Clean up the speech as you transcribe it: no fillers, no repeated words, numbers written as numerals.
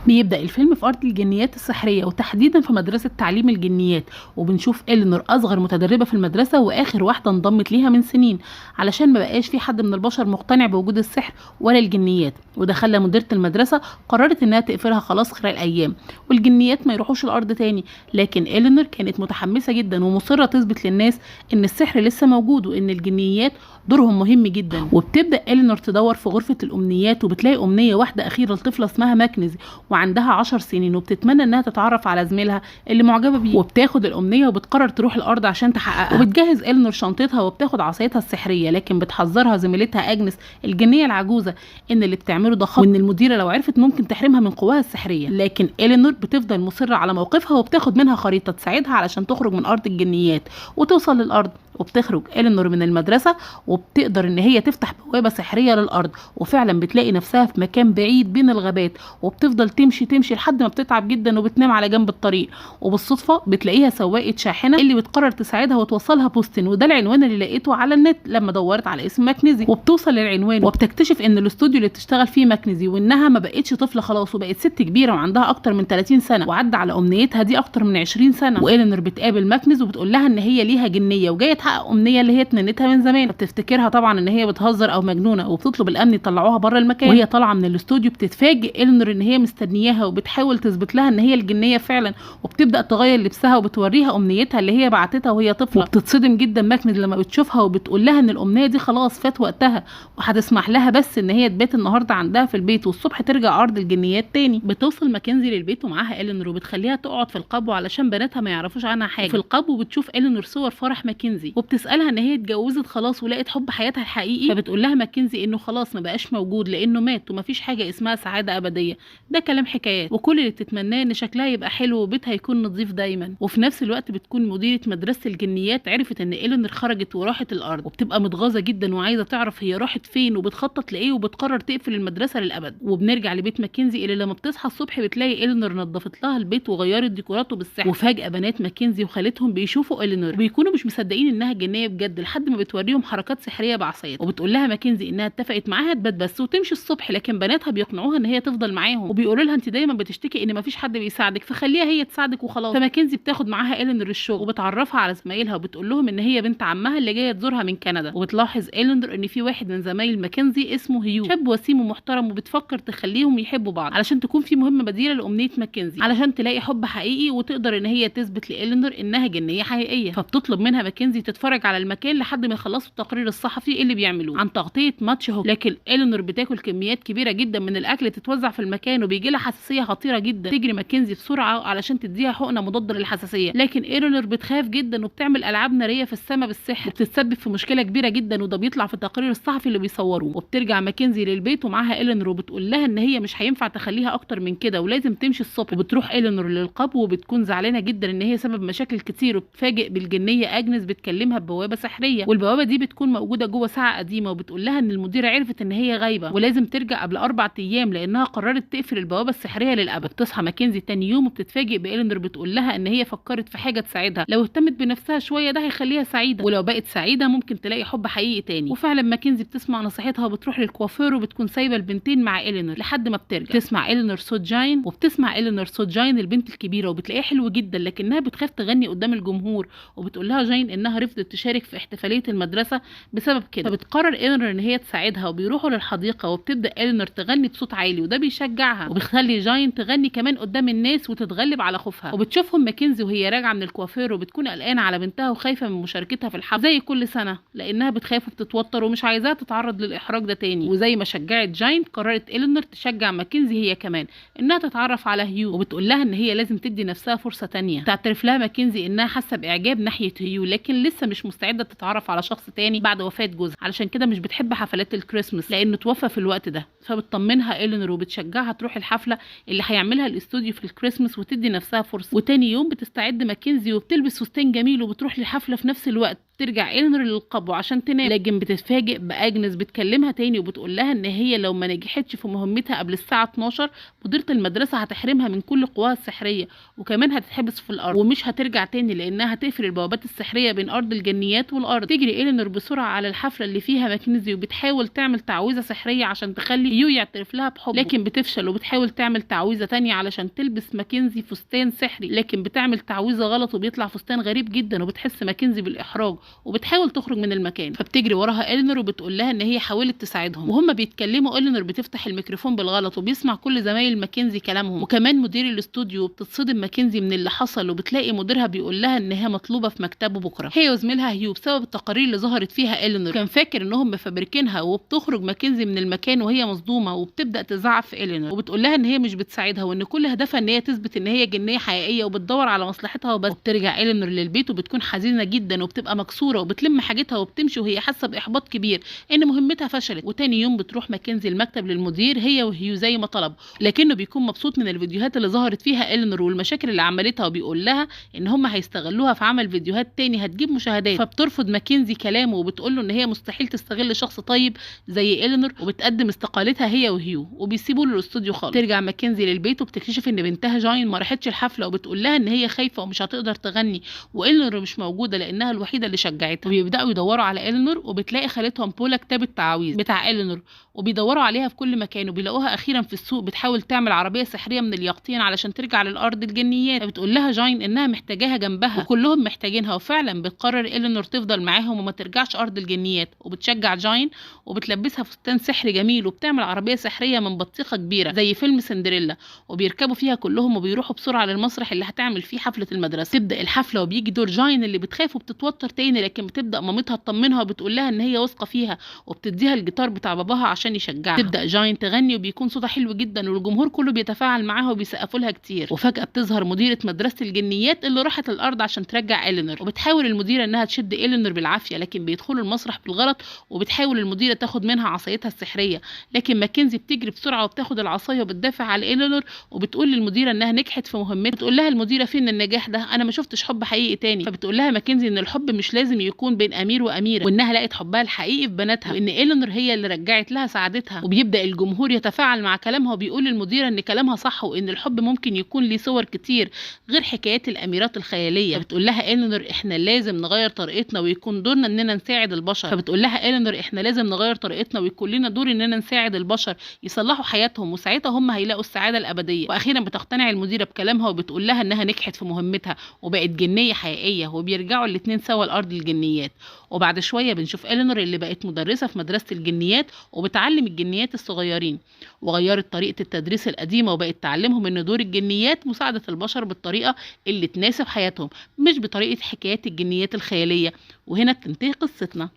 بيبدأ الفيلم في أرض الجنيات السحرية وتحديدا في مدرسة تعليم الجنيات، وبنشوف إلينور أصغر متدربة في المدرسة وآخر واحدة انضمت ليها من سنين، علشان ما بقاش في حد من البشر مقتنع بوجود السحر ولا الجنيات، وده خلى مديرة المدرسة قررت إنها تقفلها خلاص خلال أيام والجنيات ما يروحوش الأرض تاني. لكن إلينور كانت متحمسة جدا ومصرة تثبت للناس إن السحر لسه موجود وإن الجنيات دورهم مهم جدا. وبتبدأ إلينور تدور في غرفة الأمنيات وبتلاقي أمنية واحدة أخيرة لطفلة اسمها ماكنزي وعندها 10 سنين، وبتتمنى انها تتعرف على زميلها اللي معجبه بيه، وبتاخد الامنيه وبتقرر تروح الارض عشان تحققها. وبتجهز إلينور شنطتها وبتاخد عصايتها السحريه، لكن بتحذرها زميلتها اجنس الجنيه العجوزه ان اللي بتعمله ده خطر، وان المديره لو عرفت ممكن تحرمها من قواها السحريه. لكن إلينور بتفضل مصره على موقفها وبتاخد منها خريطه تساعدها علشان تخرج من ارض الجنيات وتوصل للارض. وبتخرج إلينور من المدرسة وبتقدر ان هي تفتح بوابة سحرية للأرض، وفعلا بتلاقي نفسها في مكان بعيد بين الغابات، وبتفضل تمشي لحد ما بتتعب جدا وبتنام على جنب الطريق، وبالصدفة بتلاقيها سواقة شاحنة اللي بتقرر تساعدها وتوصلها بوستن، وده العنوان اللي لقيته على النت لما دورت على اسم ماكنزي. وبتوصل للعنوان وبتكتشف ان الاستوديو اللي بتشتغل فيه ماكنزي وانها ما بقتش طفلة خلاص وبقت ست كبيرة وعندها اكتر من 30 سنة وعدى على امنيتها دي اكتر من 20 سنة. وإلينور بتقابل ماكنزي وبتقول لها ان هي ليها جنية وجاية تحقق امنية اللي هي تمنتها من زمان، فبتفتكرها طبعا ان هي بتهزر او مجنونة وبتطلب الامن يطلعوها بره المكان. وهي طالعة من الاستوديو بتتفاجئ إلينور ان هي مستنياها وبتحاول تثبت لها ان هي الجنية فعلا، وبتبدأ تغير لبسها وبتوريها امنيتها اللي هي بعتتها وهي طفلة. وبتتصدم جدا ماكنزي لما بتشوفها وبتقول لها ان الامنية دي خلاص فات وقتها وهتسمح لها بس ان هي تبات النهارده عندها في البيت والصبح ترجع ارض الجنيات تاني. بتوصل ماكنزي للبيت ومعاها إلينور وبتخليها تقعد في القبو علشان بناتها ما يعرفوش عنها حاجة. في القبو بتشوف إلينور صور فرح ماكنزي وبتسألها ان هي اتجوزت خلاص ولقت حب حياتها الحقيقي، فبتقول لها ماكنزي انه خلاص ما بقاش موجود لانه مات ومفيش حاجه اسمها سعاده ابديه، ده كلام حكايات، وكل اللي بتتمناه ان شكلها يبقى حلو وبيتها يكون نظيف دايما. وفي نفس الوقت بتكون مديره مدرسه الجنيات عرفت ان إلينور خرجت وراحت الارض، وبتبقى متغاظه جدا وعايزه تعرف هي راحت فين وبتخطط لايه وبتقرر تقفل المدرسه للابد. وبنرجع لبيت ماكنزي اللي لما بتصحى الصبح بتلاقي إلينور نظفت لها البيت وغيرت ديكوراته بالسحر. وفجاه بنات ماكنزي وخالتهم بيشوفوا إلينور بيكونوا مش مصدقين انها جنيه بجد لحد ما بتوريهم حركات سحريه بعصايتها، وبتقول لها ماكنزي انها اتفقت معاها تبات بس وتمشي الصبح، لكن بناتها بيقنعوها ان هي تفضل معاهم وبيقولوا لها انت دايما بتشتكي ان مفيش حد بيساعدك فخليها هي تساعدك وخلاص. فماكنزي بتاخد معاها إلينور الشغل وبتعرفها على زمايلها وبتقول لهم ان هي بنت عمها اللي جايه تزورها من كندا. وبتلاحظ إلينور ان في واحد من زمايل ماكنزي اسمه هيو، شاب وسيم ومحترم، وبتفكر تخليهم يحبوا بعض علشان تكون في مهمه بديله لامنيه ماكنزي علشان تلاقي حب حقيقي وتقدر ان هي تثبت لإلينور انها جنيه حقيقيه. فبتطلب منها ماكنزي تتفرج على المكان لحد ما يخلصوا التقرير الصحفي اللي بيعملوه عن تغطيه ماتش هوكي. لكن إلينور بتاكل كميات كبيره جدا من الاكل تتوزع في المكان وبيجي لها حساسيه خطيره جدا. تجري ماكنزي بسرعه علشان تديها حقنه مضاده للحساسيه، لكن إلينور بتخاف جدا وبتعمل العاب ناريه في السماء بالسحر وبتتسبب في مشكله كبيره جدا، وده بيطلع في التقرير الصحفي اللي بيصوروه. وبترجع ماكنزي للبيت ومعاها إلينور وبتقول لها ان هي مش هينفع تخليها اكتر من كده ولازم تمشي الصبح. وبتروح إلينور للقبو وبتكون زعلانه جدا ان هي سبب مشاكل كتير، وبتفاجئ بالجنيه اجنس بتكلمها ببوابه سحريه، والبوابه دي بتكون موجوده جوه ساعه قديمه، وبتقول لها ان المديره عرفت ان هي غايبه ولازم ترجع قبل 4 ايام لانها قررت تقفل البوابه السحريه للابد. بتصحى ماكنزي تاني يوم وبتتفاجئ بإلينور بتقول لها ان هي فكرت في حاجه تساعدها، لو اهتمت بنفسها شويه ده هيخليها سعيده، ولو بقت سعيده ممكن تلاقي حب حقيقي تاني. وفعلا ماكنزي بتسمع نصيحتها وبتروح للكوافير وبتكون سايبه البنتين مع إلينور لحد ما بترجع. بتسمع إلينور صوت جاين وبتسمع إلينور صوت جاين البنت الكبيره وبتلاقيها حلو جدا لكنها بتخاف تغني قدام الجمهور، وبتقول لها جاين انها رفضت تشارك في احتفاليه المدرسه بسبب كده. فبتقرر إلينور ان هي تساعدها وبيروحوا للحديقه وبتبدا إلينور تغني بصوت عالي وده بيشجعها وبتخلي جاين تغني كمان قدام الناس وتتغلب على خوفها. وبتشوفهم ماكنزي وهي راجعه من الكوافير وبتكون قلقانه على بنتها وخايفه من مشاركتها في الحفل زي كل سنه لانها بتخاف وبتتوتر ومش عايزاها تتعرض للاحراج ده تاني. وزي ما شجعت جاين قررت إلينور تشجع ماكنزي هي كمان انها تتعرف على هيو، وبتقول لها ان هي لازم تدي نفسها فرصه تانية. تعترف لها ماكنزي انها حاسه باعجاب ناحيه هيو لكن لسه مش مستعده تتعرف على شخص تاني بعد وفاه جوزها، علشان كده مش بتحب حفلات الكريسماس لانه توفى في الوقت ده. فبتطمنها إلينور وبتشجعها تروح الحفله اللي هيعملها الاستوديو في الكريسماس وتدي نفسها فرصه. وتاني يوم بتستعد ماكنزي وبتلبس فستان جميل وبتروح للحفله في نفس الوقت فبترجع إلينور للقبو عشان تنام، لكن بتتفاجئ بأجنس بتكلمها تاني وبتقول لها ان هي لو ما نجحتش في مهمتها قبل الساعه 12 مديره المدرسه هتحرمها من كل قواها السحريه، وكمان هتتحبس في الارض ومش هترجع تاني لانها هتقفل البوابات السحريه بين ارض الجنيات والارض. تجري إلينور بسرعه على الحفله اللي فيها ماكنزي وبتحاول تعمل تعويذه سحريه عشان تخلي هيو يعترف لها بحبه، لكن بتفشل وبتحاول تعمل تعويذه تانية علشان تلبس ماكنزي فستان سحري، لكن بتعمل تعويذه غلط وبيطلع فستان غريب جدا وبتحس ماكنزي بالاحراج وبتحاول تخرج من المكان. فبتجري وراها إلينور وبتقول لها ان هي حاولت تساعدهم، وهم بيتكلموا إلينور بتفتح الميكروفون بالغلط وبيسمع كل زمايل ماكنزي كلامهم وكمان مدير الاستوديو، وبتتصدم ماكنزي من اللي حصل وبتلاقي مديرها بيقول لها ان هي مطلوبه في مكتبه بكره هي وزميلها هيو بسبب التقارير اللي ظهرت فيها إلينور. كان فاكر انهم مفبركينها، وبتخرج ماكنزي من المكان وهي مصدومه وبتبدا تزعق في إلينور وبتقول لها ان هي مش بتساعدها وان كل هدفها ان هي تثبت ان هي جنيه حقيقيه وبتدور على مصلحتها وبس. وبترجع إلينور للبيت وبتكون حزينه جدا وبتبقى مكسوره وبتلم حاجتها وبتمشي وهي حاسه باحباط كبير ان مهمتها فشلت. وتاني يوم بتروح ماكنزي المكتب للمدير هي وهيو زي ما طلب، لكنه بيكون مبسوط من الفيديوهات اللي ظهرت فيها إلينور والمشاكل اللي عملتها، وبيقول لها ان هم هيستغلوها في عمل فيديوهات تاني هتجيب مشاهدات. فبترفض ماكنزي كلامه وبتقول له ان هي مستحيل تستغل شخص طيب زي إلينور، وبتقدم استقالتها هي وهيو وبيسيبوا له الاستوديو خالص. ترجع ماكنزي للبيت وبتكتشف ان بنتها جاين ما راحتش الحفله، وبتقول لها ان هي خايفه ومش هتقدر تغني وإلينور مش موجوده لانها الوحيده اللي شجعتها. وبيبداوا يدوروا على إلينور وبتلاقي خالتهم بولا كتاب التعاويذ بتاع إلينور وبيدوروا عليها في كل مكان، وبيلاقوها اخيرا في السوق بتحاول تعمل عربيه سحريه من اليقطين علشان ترجع للارض الجنيات. بتقول لها جاين انها محتاجاها جنبها وكلهم محتاجينها، وفعلا بتقرر إلينور تفضل معاهم وما ترجعش ارض الجنيات، وبتشجع جاين وبتلبسها فستان سحري جميل وبتعمل عربيه سحريه من بطيخه كبيره زي فيلم سندريلا، وبيركبوا فيها كلهم وبيروحوا بسرعه للمسرح اللي هتعمل فيه حفله المدرسه. تبدا الحفله وبيجي دور جاين اللي بتخاف وبتتوتر تاني، لكن بتبدا مامتها تطمنها وبتقول لها ان هي واثقه فيها وبتديها الجيتار بتاع باباها عشان يشجعها. تبدا جاين تغني وبيكون صوتها حلو جدا والجمهور كله بيتفاعل معاها وبيسقفوا لها كتير. وفجاه بتظهر مديره مدرسه الجنيات اللي راحت الارض عشان ترجع إلينور، وبتحاول المديره انها تشد إلينور بالعافيه لكن بيدخلوا المسرح بالغلط، وبتحاول المديره تاخد منها عصايتها السحريه، لكن ماكنزي بتجري بسرعه وبتاخد العصايه وبتدافع على إلينور وبتقول للمديره انها نجحت في مهمتها. بتقول لها المديره فين النجاح ده؟ انا ما شفتش حب حقيقي تاني. فبتقول لها ماكنزي ان الحب مش لازم يكون بين امير واميره، وانها لقت حبها الحقيقي في بناتها، وان إلينور هي اللي رجعت لها سعادتها. وبيبدا الجمهور يتفاعل مع كلامها وبيقول للمديره ان كلامها صح وان الحب ممكن يكون ليه صور كتير غير حكايات الاميرات الخياليه. فبتقول لها إلينور احنا لازم نغير طريقتنا ويكون دورنا اننا نساعد البشر. فبتقول لها إلينور احنا لازم نغير طريقتنا ويكون لنا دور اننا نساعد البشر يصلحوا حياتهم، وساعتها هم هيلاقوا السعاده الابديه. واخيرا بتقتنع المديره بكلامها وبتقول لها انها نجحت في مهمتها وبقت جنيه حقيقيه، وبيرجعوا الاثنين سوا لارض الجنيات. وبعد شويه بنشوف إلينور اللي بقت مدرسه في مدرسه الجنيات وبتعلم الجنيات الصغيرين، وغيرت طريقه التدريس القديمه وبقت تعلمهم ان دور الجنيات مساعده البشر بالطريقه اللي تناسب حياتهم مش بطريقه حكايات الجنيات الخياليه. وهنا بتنتهي قصتنا.